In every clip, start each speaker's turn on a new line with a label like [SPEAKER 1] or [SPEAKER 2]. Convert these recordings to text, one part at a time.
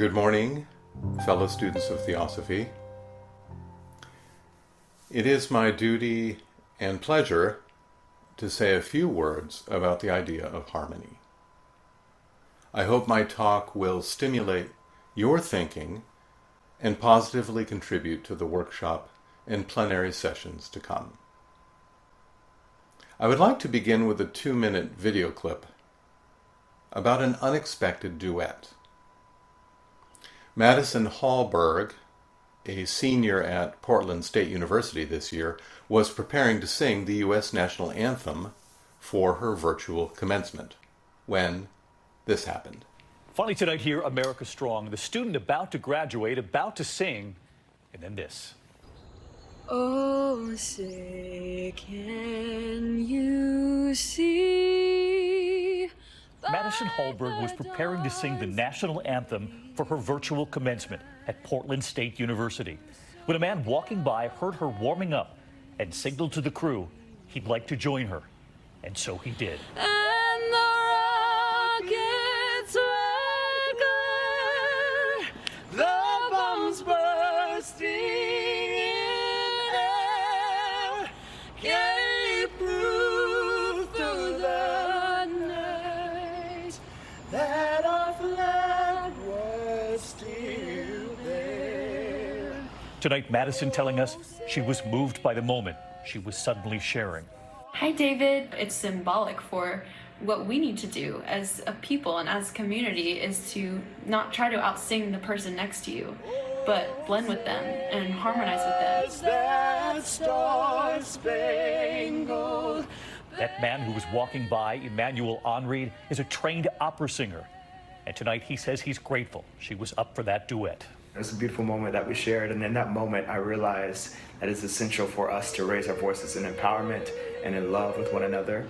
[SPEAKER 1] Good morning, fellow students of Theosophy. It is my duty and pleasure to say a few words about the idea of harmony. I hope my talk will stimulate your thinking and positively contribute to the workshop and plenary sessions to come. I would like to begin with a 2-minute video clip about an unexpected duet. Madison Hallberg, a senior at Portland State University this year, was preparing to sing the U.S. National Anthem for her virtual commencement when this happened.
[SPEAKER 2] Finally tonight here, America Strong, the student about to graduate, about to sing, and then this.
[SPEAKER 3] Oh, say, can you see?
[SPEAKER 2] Madison Hallberg was preparing to sing the national anthem for her virtual commencement at Portland State University when a man walking by heard her warming up and signaled to the crew he'd like to join her. And so he did.
[SPEAKER 3] And the rockets regular, the bombs bursting in air, gave proof through the night that our flag was still there.
[SPEAKER 2] Tonight, Madison telling us she was moved by the moment she was suddenly sharing.
[SPEAKER 4] Hi, David. It's symbolic for what we need to do as a people and as a community is to not try to outsing the person next to you, but blend with them and harmonize with them.
[SPEAKER 3] That star-spangled
[SPEAKER 2] That man who was walking by, Emmanuel Onreed, is a trained opera singer. And tonight he says he's grateful she was up for that duet.
[SPEAKER 5] It was a beautiful moment that we shared, and in that moment I realized that it's essential for us to raise our voices in empowerment and in love with one another.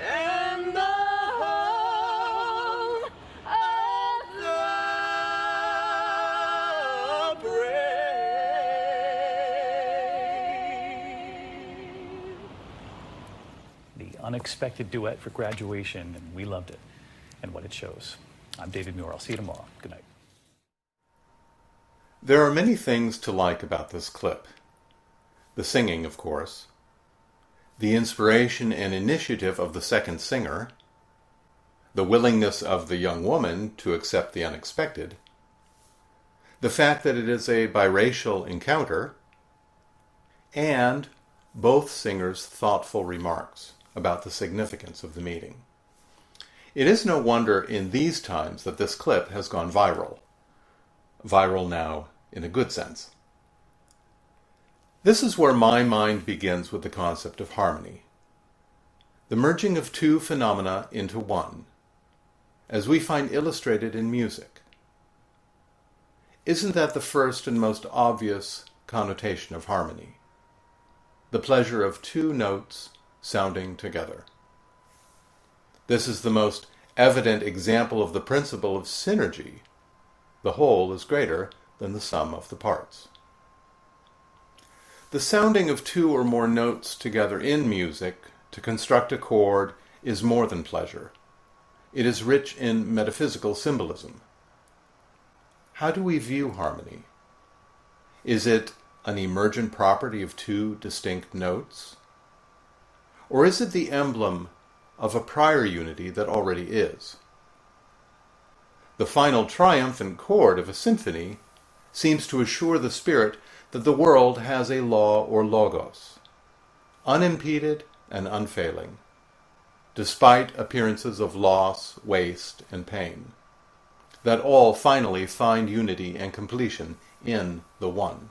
[SPEAKER 3] and the home of the brave.
[SPEAKER 2] The unexpected duet for graduation, and we loved it and what it shows. I'm David Muir. I'll see you tomorrow. Good night.
[SPEAKER 1] There are many things to like about this clip. The singing, of course, the inspiration and initiative of the second singer, the willingness of the young woman to accept the unexpected, the fact that it is a biracial encounter, and both singers' thoughtful remarks about the significance of the meeting. It is no wonder in these times that this clip has gone viral. Viral now in a good sense. This is where my mind begins with the concept of harmony, the merging of two phenomena into one, as we find illustrated in music. Isn't that the first and most obvious connotation of harmony? The pleasure of two notes sounding together. This is the most evident example of the principle of synergy. The whole is greater than the sum of the parts. The sounding of two or more notes together in music to construct a chord is more than pleasure. It is rich in metaphysical symbolism. How do we view harmony? Is it an emergent property of two distinct notes? Or is it the emblem of a prior unity that already is? The final triumphant chord of a symphony seems to assure the spirit that the world has a law or logos, unimpeded and unfailing, despite appearances of loss, waste, and pain, that all finally find unity and completion in the one.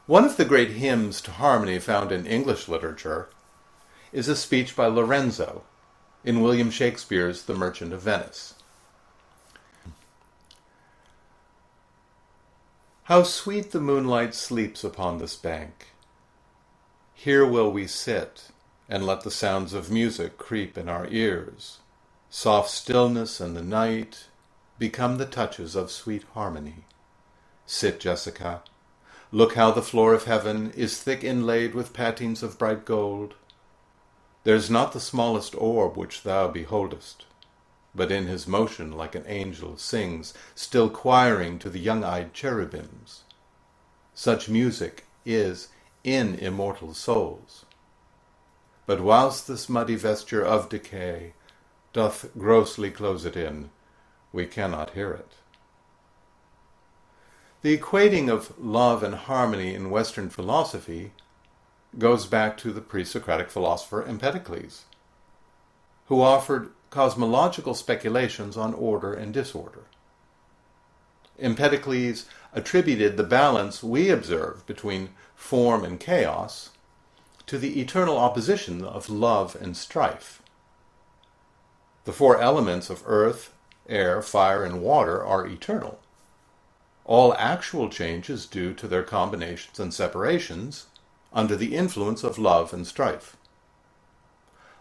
[SPEAKER 1] One of the great hymns to harmony found in English literature is a speech by Lorenzo in William Shakespeare's The Merchant of Venice. How sweet the moonlight sleeps upon this bank. Here will we sit, and let the sounds of music creep in our ears. Soft stillness and the night become the touches of sweet harmony. Sit, Jessica. Look how the floor of heaven is thick inlaid with patines of bright gold. There's not the smallest orb which thou beholdest. but in his motion like an angel sings, still choiring to the young-eyed cherubims. Such music is in immortal souls. But whilst this muddy vesture of decay doth grossly close it in, we cannot hear it. The equating of love and harmony in Western philosophy goes back to the pre-Socratic philosopher Empedocles, who offered cosmological speculations on order and disorder. Empedocles attributed the balance we observe between form and chaos to the eternal opposition of love and strife. The four elements of earth, air, fire, and water are eternal. All actual change is due to their combinations and separations under the influence of love and strife.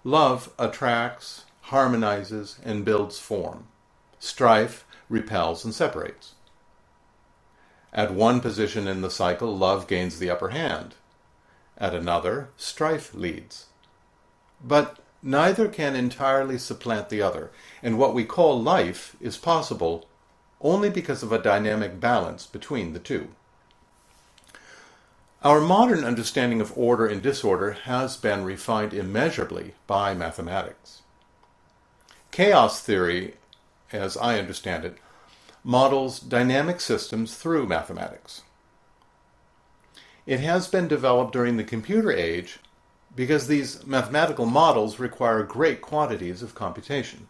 [SPEAKER 1] Love attracts, harmonizes, and builds form. Strife repels and separates. At one position in the cycle, love gains the upper hand. At another, strife leads. But neither can entirely supplant the other, and what we call life is possible only because of a dynamic balance between the two. Our modern understanding of order and disorder has been refined immeasurably by mathematics. Chaos theory, as I understand it, models dynamic systems through mathematics. It has been developed during the computer age because these mathematical models require great quantities of computation.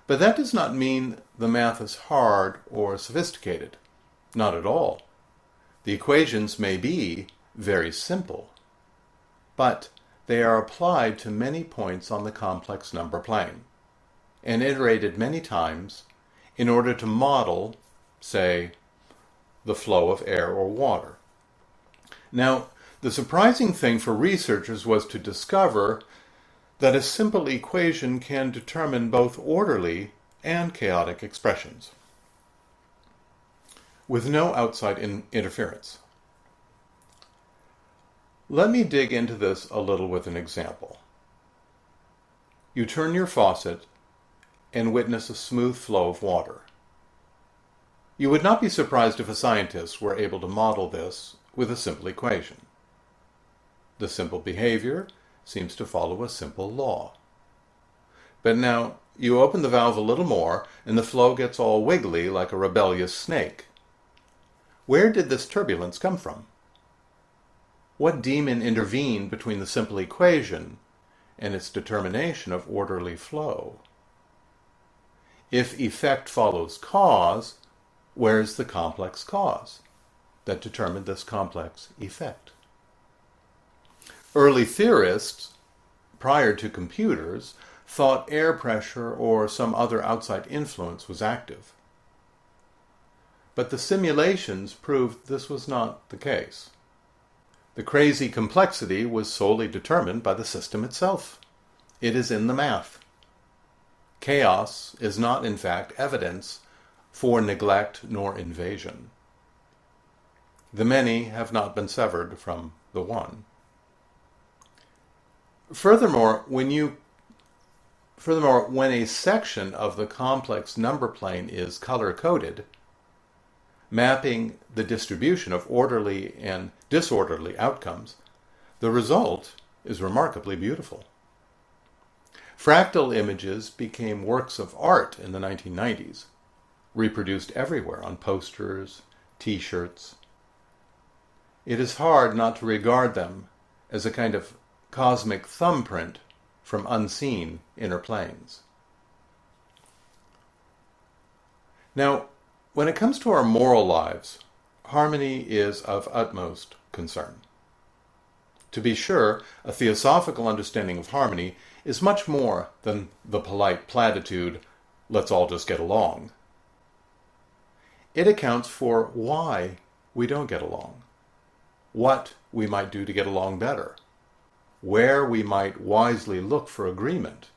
[SPEAKER 1] But that does not mean the math is hard or sophisticated. Not at all. The equations may be very simple, but they are applied to many points on the complex number plane and iterated many times in order to model, say, the flow of air or water. Now, the surprising thing for researchers was to discover that a simple equation can determine both orderly and chaotic expressions with no outside interference. Let me dig into this a little with an example. You turn your faucet and witness a smooth flow of water. You would not be surprised if a scientist were able to model this with a simple equation. The simple behavior seems to follow a simple law. But now you open the valve a little more and the flow gets all wiggly like a rebellious snake. Where did this turbulence come from? What demon intervened between the simple equation and its determination of orderly flow? If effect follows cause, where is the complex cause that determined this complex effect? Early theorists, prior to computers, thought air pressure or some other outside influence was active. But the simulations proved this was not the case. The crazy complexity was solely determined by the system itself. It is in the math. Chaos is not, in fact, evidence for neglect nor invasion. The many have not been severed from the one. Furthermore, when a section of the complex number plane is color-coded, mapping the distribution of orderly and disorderly outcomes, the result is remarkably beautiful. Fractal images became works of art in the 1990s, reproduced everywhere on posters, t-shirts. It is hard not to regard them as a kind of cosmic thumbprint from unseen inner planes. Now, when it comes to our moral lives, harmony is of utmost concern. To be sure, a theosophical understanding of harmony is much more than the polite platitude, "let's all just get along." It accounts for why we don't get along, what we might do to get along better, where we might wisely look for agreement,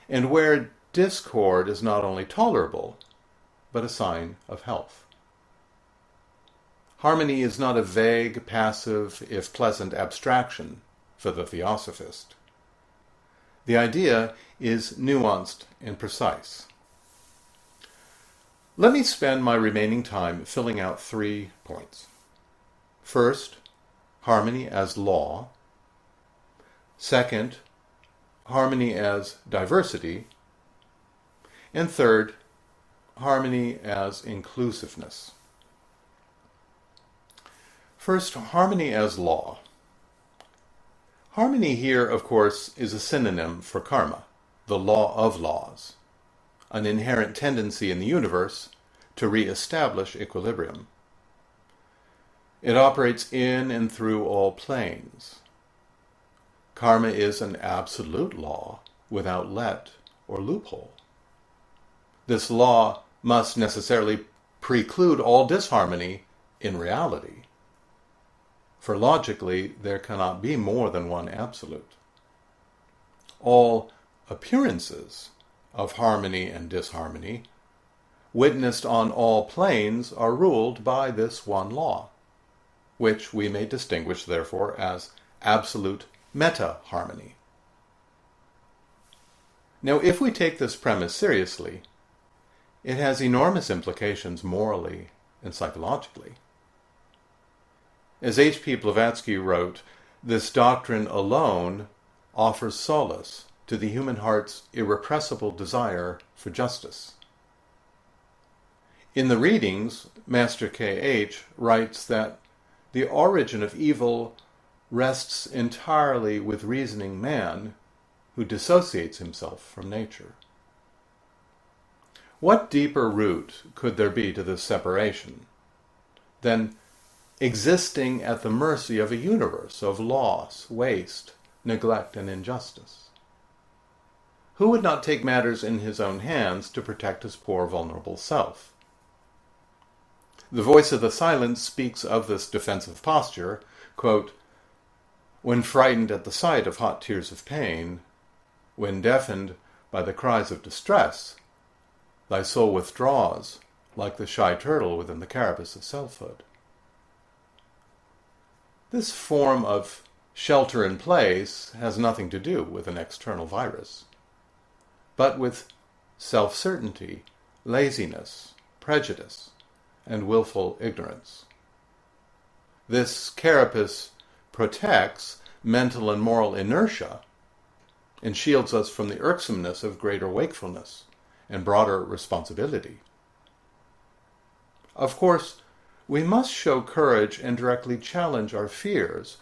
[SPEAKER 1] and where discord is not only tolerable, but a sign of health. Harmony is not a vague, passive, if pleasant abstraction for the theosophist. The idea is nuanced and precise. Let me spend my remaining time filling out 3 points. First, harmony as law. Second, harmony as diversity. And third, harmony as inclusiveness. First, harmony as law. Harmony here, of course, is a synonym for karma, the law of laws, an inherent tendency in the universe to re-establish equilibrium. It operates in and through all planes. Karma is an absolute law without let or loophole. This law must necessarily preclude all disharmony in reality. For logically, there cannot be more than one absolute. All appearances of harmony and disharmony, witnessed on all planes, are ruled by this one law, which we may distinguish, therefore, as absolute meta-harmony. Now, if we take this premise seriously, it has enormous implications morally and psychologically. As H.P. Blavatsky wrote, this doctrine alone offers solace to the human heart's irrepressible desire for justice. In the readings, Master K.H. writes that the origin of evil rests entirely with reasoning man who dissociates himself from nature. What deeper root could there be to this separation than existing at the mercy of a universe of loss, waste, neglect, and injustice? Who would not take matters in his own hands to protect his poor, vulnerable self? The voice of the silence speaks of this defensive posture, quote, "When frightened at the sight of hot tears of pain, when deafened by the cries of distress, thy soul withdraws like the shy turtle within the carapace of selfhood." This form of shelter in place has nothing to do with an external virus, but with self-certainty, laziness, prejudice, and willful ignorance. This carapace protects mental and moral inertia and shields us from the irksomeness of greater wakefulness and broader responsibility. Of course, we must show courage and directly challenge our fears,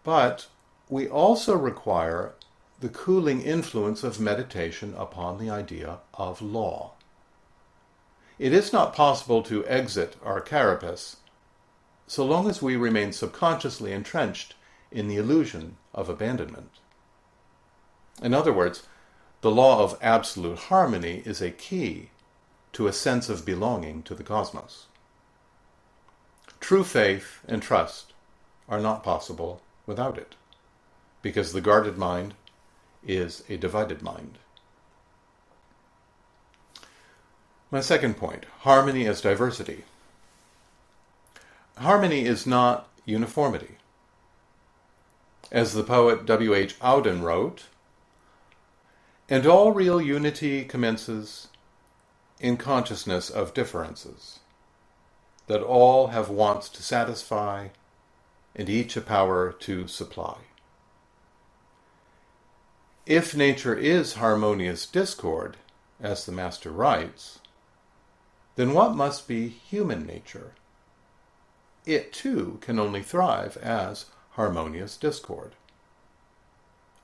[SPEAKER 1] but we also require the cooling influence of meditation upon the idea of law. It is not possible to exit our carapace so long as we remain subconsciously entrenched in the illusion of abandonment. In other words, the law of absolute harmony is a key to a sense of belonging to the cosmos. True faith and trust are not possible without it, because the guarded mind is a divided mind. My second point, harmony as diversity. Harmony is not uniformity. As the poet W.H. Auden wrote, "And all real unity commences in consciousness of differences, that all have wants to satisfy, and each a power to supply." If nature is harmonious discord, as the Master writes, then what must be human nature? It too can only thrive as harmonious discord.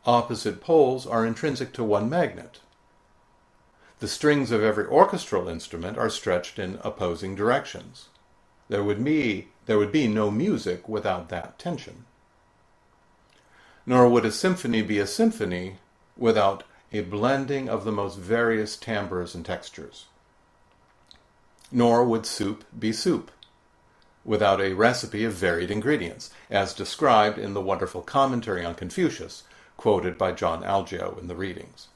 [SPEAKER 1] Opposite poles are intrinsic to one magnet. The strings of every orchestral instrument are stretched in opposing directions. There would be no music without that tension. Nor would a symphony be a symphony without a blending of the most various timbres and textures. Nor would soup be soup without a recipe of varied ingredients, as described in the wonderful commentary on Confucius, quoted by John Algeo in the readings.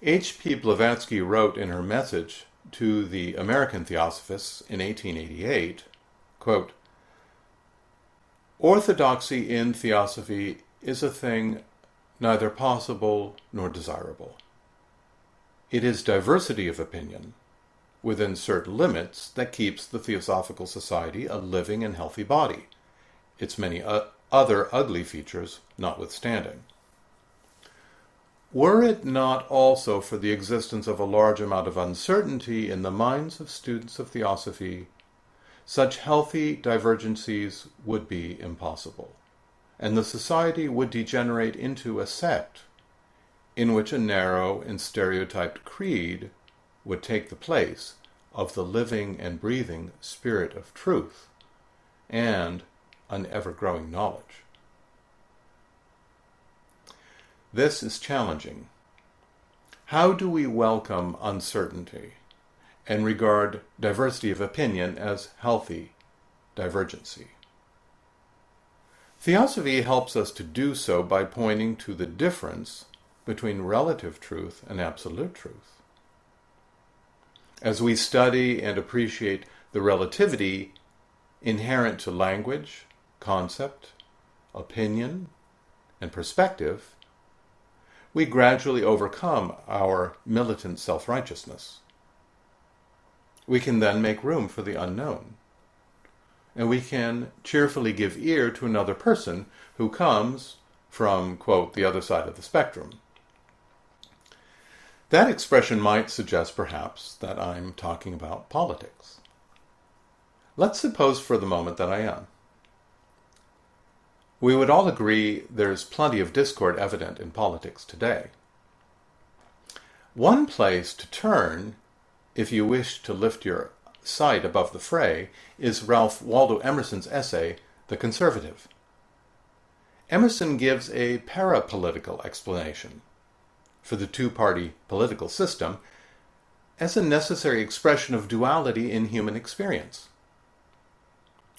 [SPEAKER 1] H.P. Blavatsky wrote in her message to the American Theosophists in 1888, quote, "Orthodoxy in Theosophy is a thing neither possible nor desirable. It is diversity of opinion, within certain limits, that keeps the Theosophical Society a living and healthy body, its many other ugly features notwithstanding. Were it not also for the existence of a large amount of uncertainty in the minds of students of Theosophy, such healthy divergencies would be impossible, and the society would degenerate into a sect in which a narrow and stereotyped creed would take the place of the living and breathing spirit of truth and an ever-growing knowledge. This is challenging. How do we welcome uncertainty and regard diversity of opinion as healthy divergency? Theosophy helps us to do so by pointing to the difference between relative truth and absolute truth. As we study and appreciate the relativity inherent to language, concept, opinion, and perspective, we gradually overcome our militant self-righteousness. We can then make room for the unknown, and we can cheerfully give ear to another person who comes from, quote, the other side of the spectrum. That expression might suggest, perhaps, that I'm talking about politics. Let's suppose for the moment that I am. We would all agree there's plenty of discord evident in politics today. One place to turn, if you wish to lift your sight above the fray, is Ralph Waldo Emerson's essay, The Conservative. Emerson gives a parapolitical explanation for the two-party political system as a necessary expression of duality in human experience,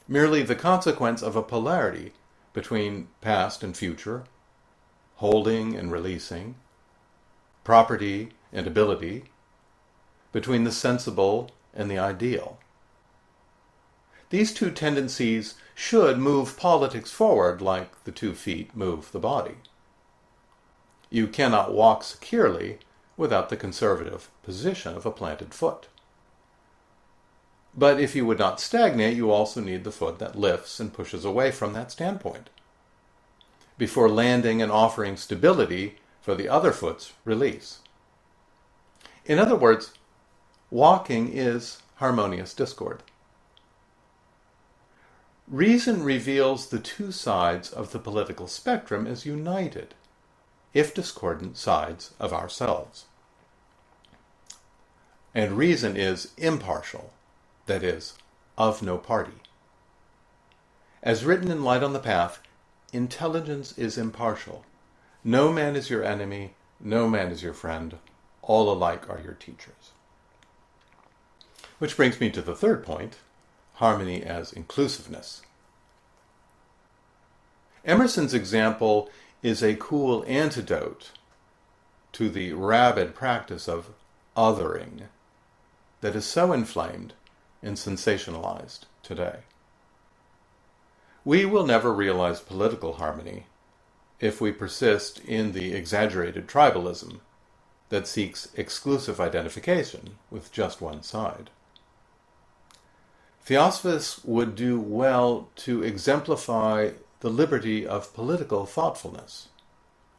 [SPEAKER 1] merely the consequence of a polarity between past and future, holding and releasing, property and ability, between the sensible and the ideal. These two tendencies should move politics forward like the 2 feet move the body. You cannot walk securely without the conservative position of a planted foot. But if you would not stagnate, you also need the foot that lifts and pushes away from that standpoint, before landing and offering stability for the other foot's release. In other words, walking is harmonious discord. Reason reveals the two sides of the political spectrum as united, if discordant, sides of ourselves. And reason is impartial, that is, of no party. As written in Light on the Path, intelligence is impartial. No man is your enemy, no man is your friend, all alike are your teachers. Which brings me to the third point, harmony as inclusiveness. Emerson's example is a cool antidote to the rabid practice of othering that is so inflamed and sensationalized today. We will never realize political harmony if we persist in the exaggerated tribalism that seeks exclusive identification with just one side. Theosophists would do well to exemplify the liberty of political thoughtfulness,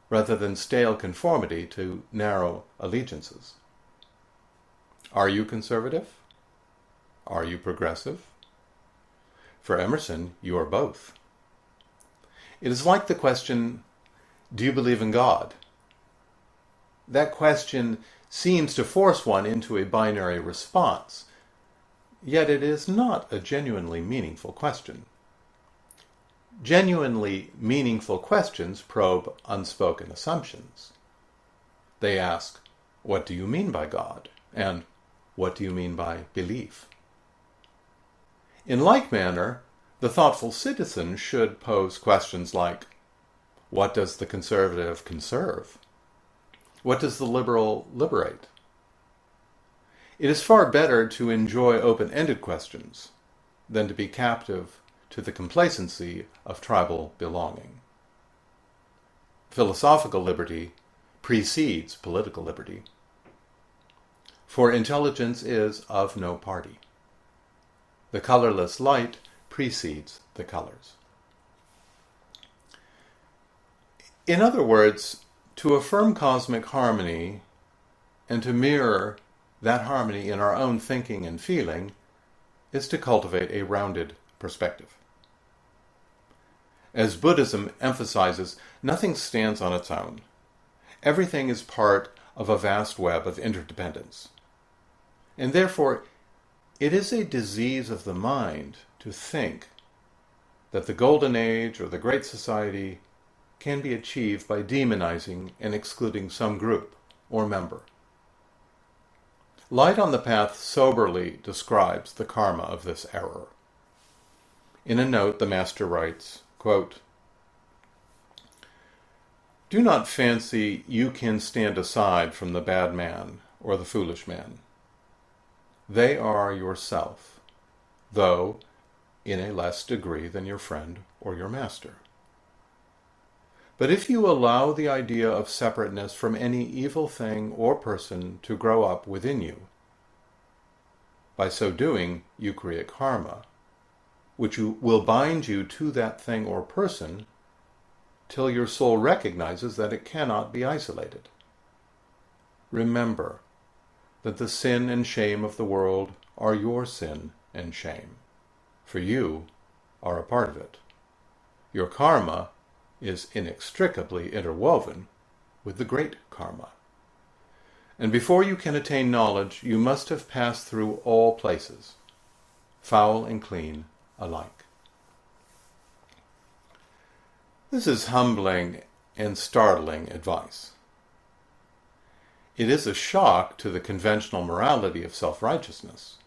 [SPEAKER 1] rather than stale conformity to narrow allegiances. Are you conservative? Are you progressive? For Emerson, you are both. It is like the question, do you believe in God? That question seems to force one into a binary response, yet it is not a genuinely meaningful question. Genuinely meaningful questions probe unspoken assumptions. They ask, what do you mean by God? And what do you mean by belief? In like manner, the thoughtful citizen should pose questions like, what does the conservative conserve? What does the liberal liberate? It is far better to enjoy open-ended questions than to be captive to the complacency of tribal belonging. philosophical liberty precedes political liberty. For intelligence is of no party. The colorless light precedes the colors. In other words, to affirm cosmic harmony and to mirror that harmony in our own thinking and feeling is to cultivate a rounded perspective. As Buddhism emphasizes, nothing stands on its own. Everything is part of a vast web of interdependence. And therefore, it is a disease of the mind to think that the Golden Age or the Great Society can be achieved by demonizing and excluding some group or member. Light on the Path soberly describes the karma of this error. In a note, the Master writes, quote, "Do not fancy you can stand aside from the bad man or the foolish man. They are yourself, though in a less degree than your friend or your master. But if you allow the idea of separateness from any evil thing or person to grow up within you, by so doing you create karma, which will bind you to that thing or person till your soul recognizes that it cannot be isolated. Remember that the sin and shame of the world are your sin and shame, for you are a part of it. Your karma is inextricably interwoven with the great karma. And before you can attain knowledge, you must have passed through all places, foul and clean alike." This is humbling and startling advice. It is a shock to the conventional morality of self-righteousness,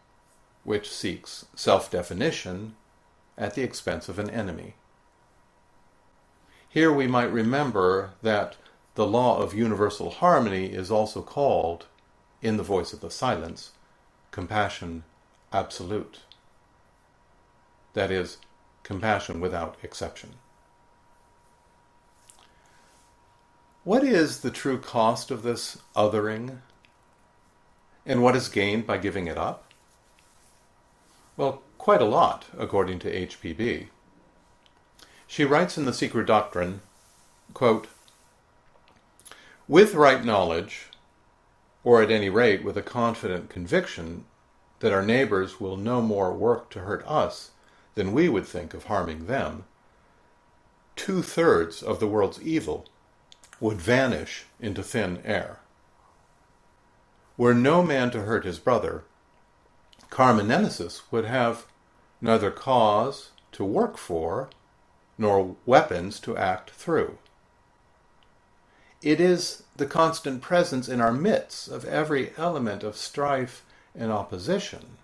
[SPEAKER 1] which seeks self-definition at the expense of an enemy. Here we might remember that the law of universal harmony is also called, in the voice of the silence, compassion absolute. That is, compassion without exception. What is the true cost of this othering? And what is gained by giving it up? Well, quite a lot, according to HPB. She writes in The Secret Doctrine, quote, "With right knowledge, or at any rate with a confident conviction that our neighbors will no more work to hurt us than we would think of harming them, 2/3 of the world's evil would vanish into thin air. Were no man to hurt his brother, karma nemesis would have neither cause to work for, nor weapons to act through. It is the constant presence in our midst of every element of strife and opposition,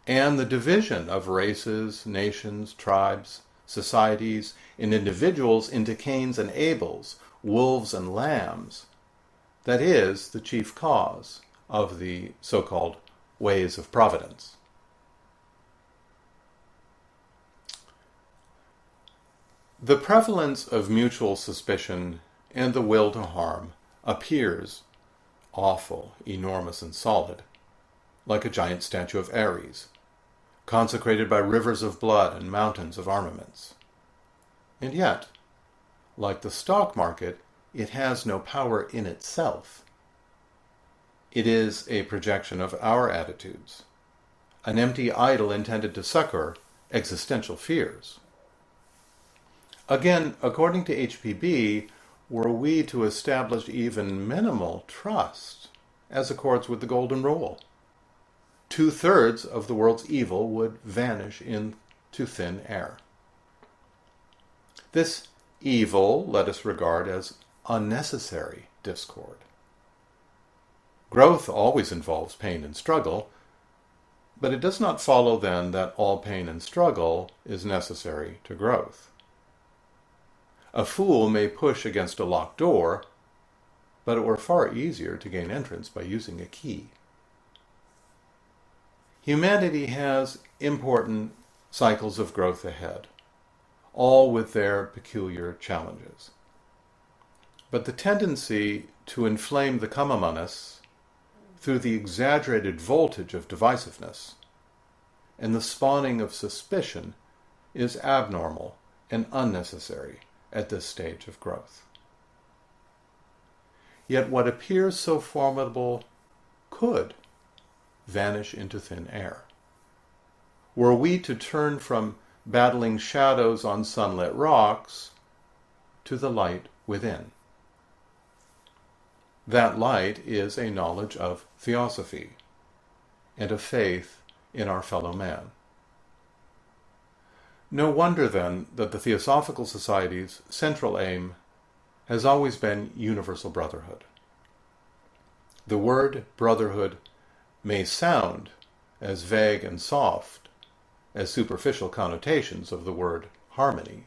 [SPEAKER 1] and the division of races, nations, tribes, societies, and individuals into Cains and Abels, wolves and lambs, that is the chief cause of the so-called ways of providence." The prevalence of mutual suspicion and the will to harm appears awful, enormous, and solid, like a giant statue of Ares, consecrated by rivers of blood and mountains of armaments. And yet, like the stock market, it has no power in itself. It is a projection of our attitudes, an empty idol intended to succor existential fears. Again, according to HPB, were we to establish even minimal trust, as accords with the Golden Rule, 2/3 of the world's evil would vanish into thin air. This evil let us regard as unnecessary discord. Growth always involves pain and struggle, but it does not follow then that all pain and struggle is necessary to growth. A fool may push against a locked door, but it were far easier to gain entrance by using a key. Humanity has important cycles of growth ahead, all with their peculiar challenges. But the tendency to inflame the come among us through the exaggerated voltage of divisiveness and the spawning of suspicion is abnormal and unnecessary at this stage of growth. Yet what appears so formidable could vanish into thin air. Were we to turn from battling shadows on sunlit rocks to the light within. That light is a knowledge of Theosophy and a faith in our fellow man. No wonder then that the Theosophical Society's central aim has always been universal brotherhood. The word brotherhood may sound as vague and soft as superficial connotations of the word harmony,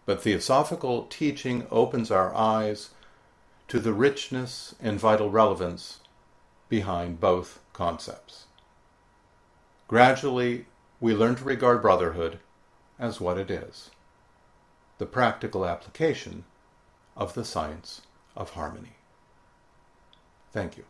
[SPEAKER 1] but Theosophical teaching opens our eyes to the richness and vital relevance behind both concepts. Gradually, we learn to regard brotherhood as what it is, the practical application of the science of harmony. Thank you.